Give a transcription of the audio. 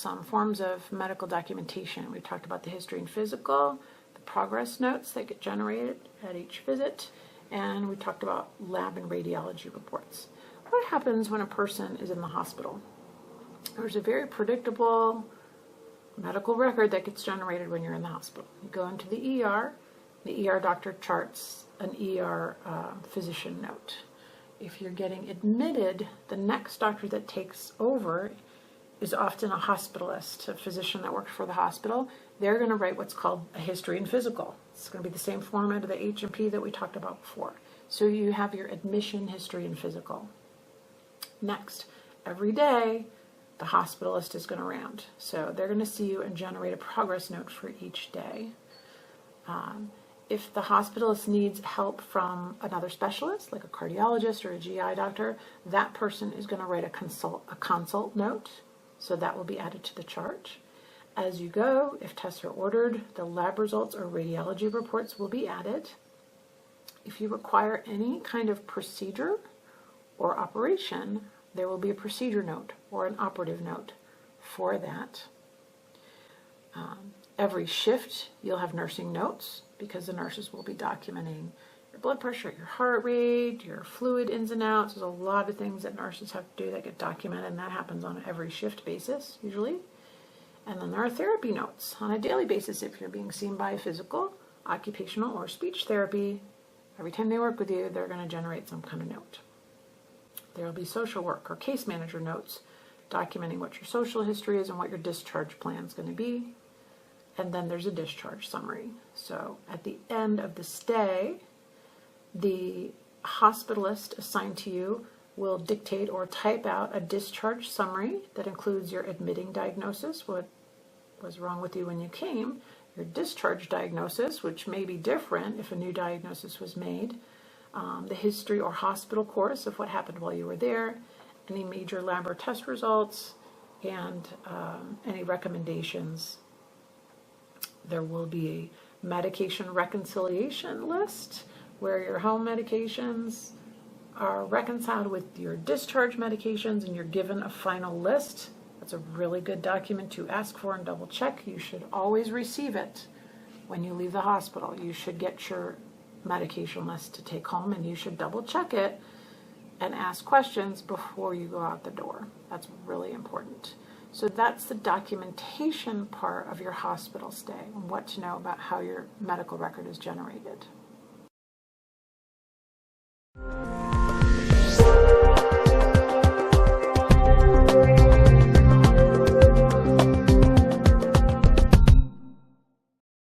some forms of medical documentation. We talked about the history and physical, the progress notes that get generated at each visit, and we talked about lab and radiology reports. What happens when a person is in the hospital? There's a very predictable medical record that gets generated when you're in the hospital. You go into the ER doctor charts an ER physician note. If you're getting admitted, the next doctor that takes over is often a hospitalist, a physician that works for the hospital. They're going to write what's called a history and physical. It's going to be the same format of the H&P that we talked about before. So you have your admission, history, and physical. Next, every day, the hospitalist is going to round. So they're going to see you and generate a progress note for each day. If the hospitalist needs help from another specialist, like a cardiologist or a GI doctor, that person is going to write a consult note. So that will be added to the chart. As you go, if tests are ordered, the lab results or radiology reports will be added. If you require any kind of procedure or operation, there will be a procedure note or an operative note for that. Every shift, you'll have nursing notes because the nurses will be documenting your blood pressure, your heart rate, your fluid ins and outs. There's a lot of things that nurses have to do that get documented, and that happens on every shift basis, usually. And then there are therapy notes on a daily basis if you're being seen by a physical, occupational, or speech therapy. Every time they work with you, they're going to generate some kind of note. There will be social work or case manager notes documenting what your social history is and what your discharge plan is going to be. And then there's a discharge summary. So at the end of the stay, the hospitalist assigned to you will dictate or type out a discharge summary that includes your admitting diagnosis, what was wrong with you when you came, your discharge diagnosis, which may be different if a new diagnosis was made, the history or hospital course of what happened while you were there, any major lab or test results, and any recommendations. There will be a medication reconciliation list where your home medications are reconciled with your discharge medications and you're given a final list. That's a really good document to ask for and double check. You should always receive it when you leave the hospital. You should get your medication list to take home and you should double check it and ask questions before you go out the door. That's really important. So that's the documentation part of your hospital stay and what to know about how your medical record is generated.